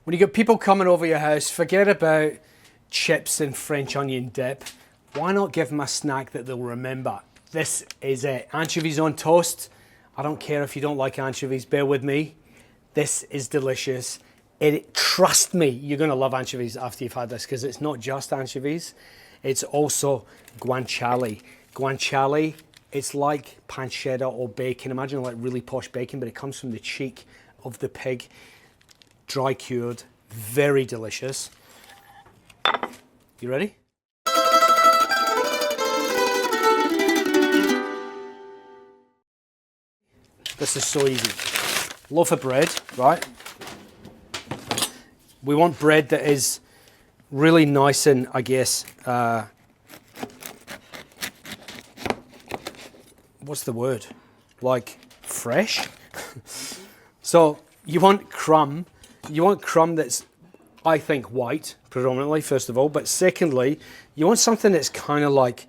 When you get people coming over your house, forget about chips and French onion dip. Why not give them a snack that they'll remember? This is it. Anchovies on toast. I don't care if you don't like anchovies, bear with me. This is delicious. Trust me, you're going to love anchovies after you've had this, because it's not just anchovies, it's also guanciale. Guanciale, it's like pancetta or bacon. Imagine like really posh bacon, but it comes from the cheek of the pig. Dry cured, very delicious. You ready? This is so easy. Loaf of bread, right? We want bread that is really nice and, I guess, what's the word? Like fresh? So you want crumb. You want crumb that's, I think, white, predominantly, first of all. But secondly, you want something that's kind of like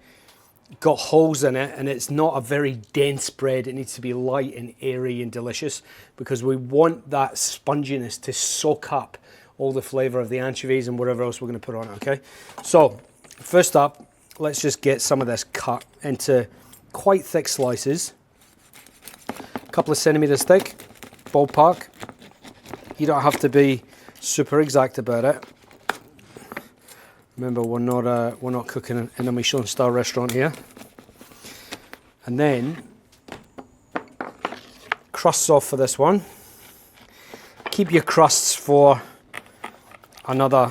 got holes in it, and it's not a very dense bread. It needs to be light and airy and delicious, because we want that sponginess to soak up all the flavor of the anchovies and whatever else we're going to put on it, okay? So, first up, let's just get some of this cut into quite thick slices. A couple of centimeters thick, ballpark. You don't have to be super exact about it. Remember, we're not cooking in a Michelin star restaurant here. And then crusts off for this one. Keep your crusts for another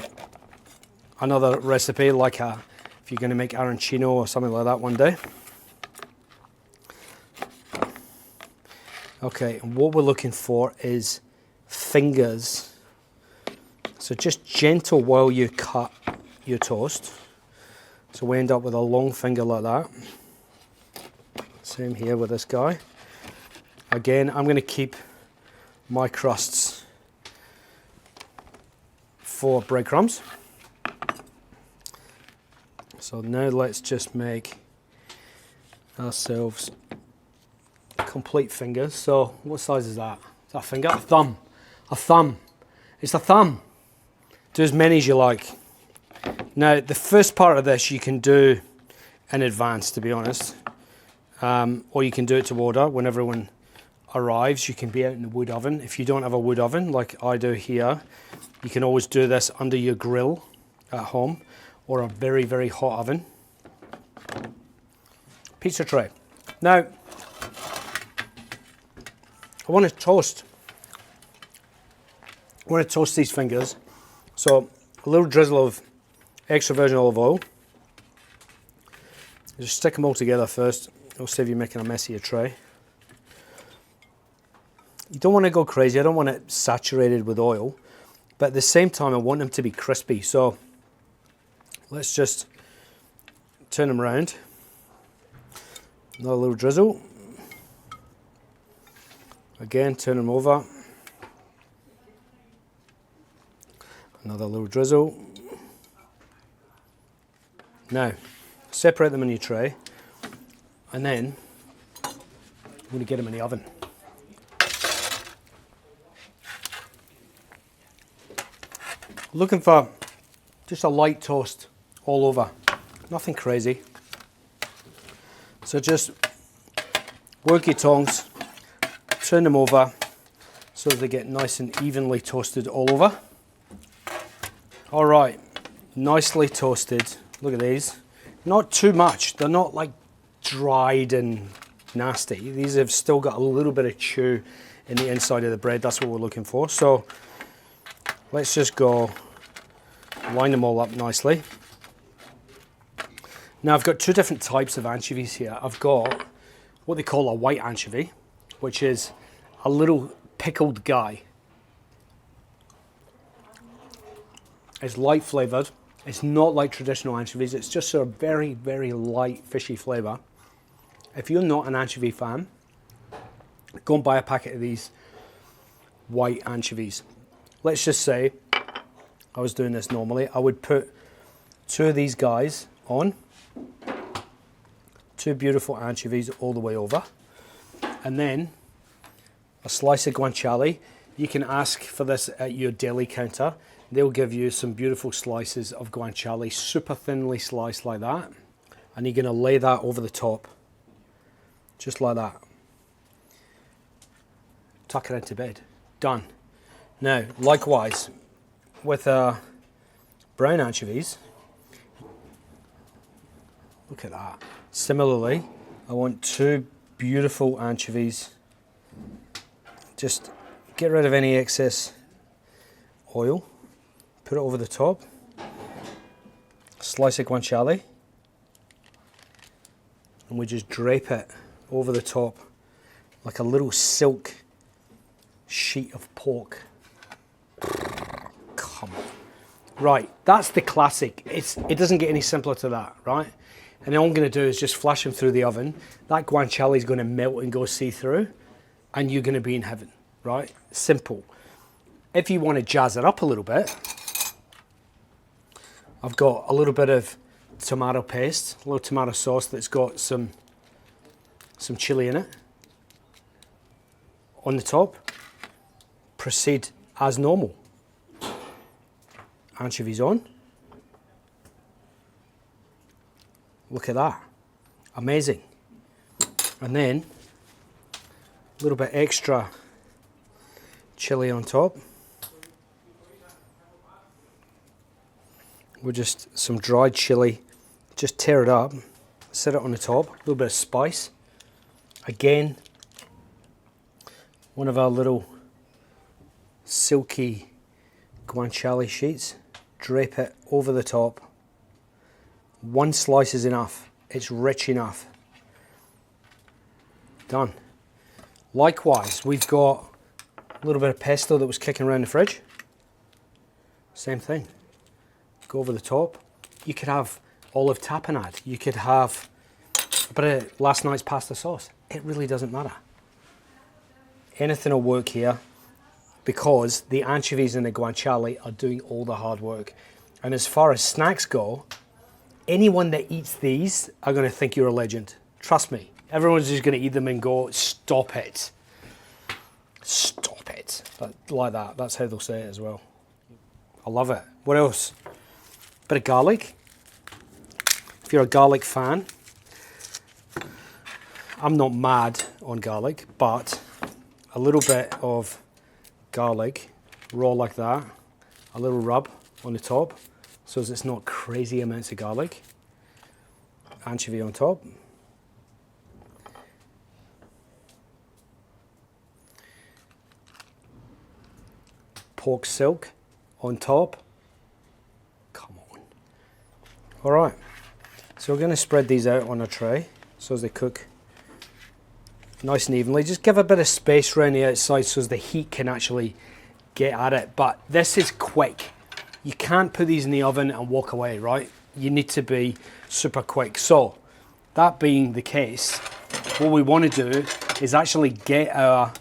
recipe, like if you're going to make arancino or something like that one day. Okay, and what we're looking for is fingers. So just gentle while you cut your toast. So we end up with a long finger like that. Same here with this guy. Again, I'm going to keep my crusts for breadcrumbs. So now let's just make ourselves complete fingers. So what size is that? Is that a finger? A thumb. A thumb. It's a thumb. Do as many as you like. Now, the first part of this you can do in advance, to be honest. Or you can do it to order when everyone arrives. You can be out in the wood oven. If you don't have a wood oven like I do here, you can always do this under your grill at home, or a very, very hot oven. Pizza tray. Now, I want to toast these fingers. So a little drizzle of extra virgin olive oil. Just stick them all together first. It'll save you making a mess of your tray. You don't want to go crazy. I don't want it saturated with oil, but at the same time I want them to be crispy. So let's just turn them around. Another little drizzle. Again, turn them over. Another little drizzle. Now, separate them in your tray, and then I'm going to get them in the oven. Looking for just a light toast all over, nothing crazy. So just work your tongs, turn them over so they get nice and evenly toasted all over. All right, nicely toasted. Look at these. Not too much. They're not like dried and nasty. These have still got a little bit of chew in the inside of the bread. That's what we're looking for. So let's just go line them all up nicely. Now I've got two different types of anchovies here. I've got what they call a white anchovy, which is a little pickled guy. It's light flavored. It's not like traditional anchovies. It's just a very, very light fishy flavor. If you're not an anchovy fan, go and buy a packet of these white anchovies. Let's just say I was doing this normally. I would put two of these guys on, two beautiful anchovies all the way over, and then a slice of guanciale. You can ask for this at your deli counter. They'll give you some beautiful slices of guanciale, super thinly sliced like that. And you're going to lay that over the top, just like that. Tuck it into bed. Done. Now, likewise, with brown anchovies, look at that. Similarly, I want 2 beautiful anchovies. Just get rid of any excess oil, put it over the top, slice of guanciale, and we just drape it over the top like a little silk sheet of pork. Come on. Right, that's the classic. It doesn't get any simpler to that, right? And all I'm going to do is just flash them through the oven. That guanciale is going to melt and go see-through, and you're going to be in heaven, right? Simple. If you want to jazz it up a little bit, I've got a little bit of tomato paste, a little tomato sauce that's got some chili in it. On the top, proceed as normal. Anchovies on. Look at that. Amazing. And then a little bit extra chili on top. We're just some dried chili. Just tear it up, set it on the top. A little bit of spice. Again, one of our little silky guanciale sheets. Drape it over the top. 1 slice is enough. It's rich enough. Done. Likewise, we've got a little bit of pesto that was kicking around the fridge. Same thing. Go over the top. You could have olive tapenade. You could have a bit of last night's pasta sauce. It really doesn't matter. Anything will work here because the anchovies and the guanciale are doing all the hard work. And as far as snacks go, anyone that eats these are going to think you're a legend. Trust me. Everyone's just going to eat them and go, stop it. Stop it. Like that. That's how they'll say it as well. I love it. What else? Bit of garlic. If you're a garlic fan, I'm not mad on garlic, but a little bit of garlic, raw like that, a little rub on the top, so as it's not crazy amounts of garlic. Anchovy on top. Pork silk on top. Come on. All right, so we're going to spread these out on a tray so as they cook nice and evenly. Just give a bit of space around the outside so as the heat can actually get at it. But this is quick. You can't put these in the oven and walk away, right? You need to be super quick. So that being the case, what we want to do is actually get our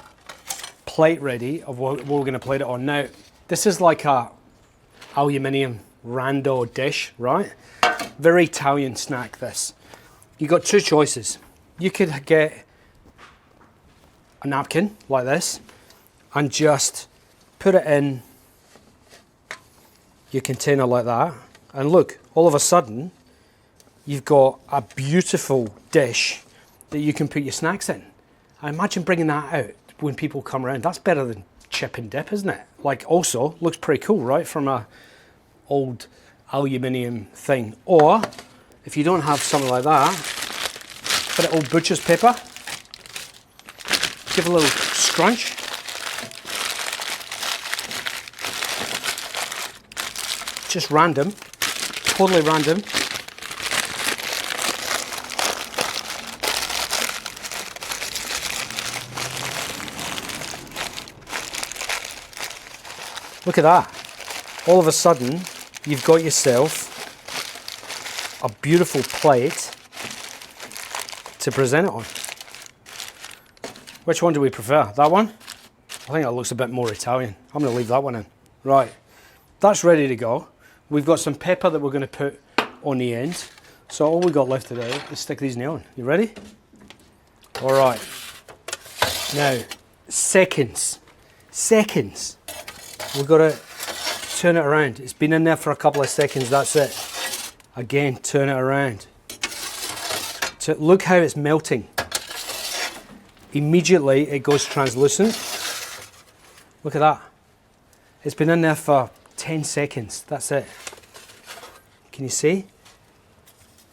plate ready of what we're going to plate it on. Now, this is like a aluminium rando dish, right? Very Italian snack, this. You got 2 choices. You could get a napkin like this and just put it in your container like that. And look, all of a sudden, you've got a beautiful dish that you can put your snacks in. I imagine bringing that out when people come around. That's better than chip and dip, isn't it? Like, also looks pretty cool, right? From a old aluminium thing. Or if you don't have something like that, bit of old butcher's paper. Give a little scrunch. Just random, totally random. Look at that. All of a sudden, you've got yourself a beautiful plate to present it on. Which one do we prefer? That one? I think that looks a bit more Italian. I'm going to leave that one in. Right, that's ready to go. We've got some pepper that we're going to put on the end. So all we've got left to do is stick these in the oven. You ready? All right. Now, seconds Seconds. We've got to turn it around. It's been in there for a couple of seconds, that's it. Again, turn it around. Look how it's melting. Immediately it goes translucent. Look at that. It's been in there for 10 seconds, that's it. Can you see?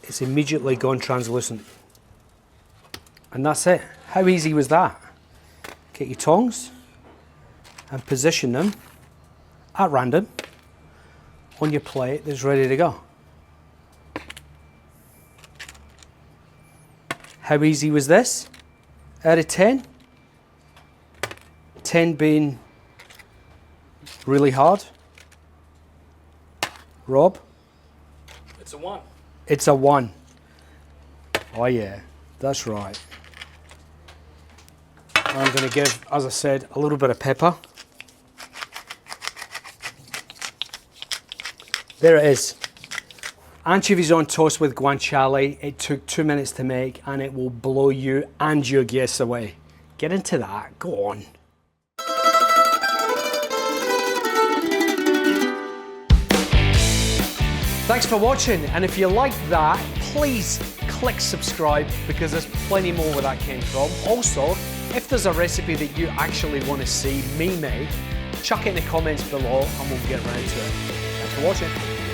It's immediately gone translucent. And that's it. How easy was that? Get your tongs and position them at random on your plate that's ready to go. How easy was this? Out of 10? 10 being really hard. Rob? It's a 1. It's a 1. Oh yeah, that's right. I'm going to give, as I said, a little bit of pepper. There it is. Anchovies on toast with guanciale. It took 2 minutes to make and it will blow you and your guests away. Get into that, go on. Thanks for watching, and if you liked that, please click subscribe because there's plenty more where that came from. Also, if there's a recipe that you actually want to see me make, chuck it in the comments below and we'll get around to it. Thanks for watching.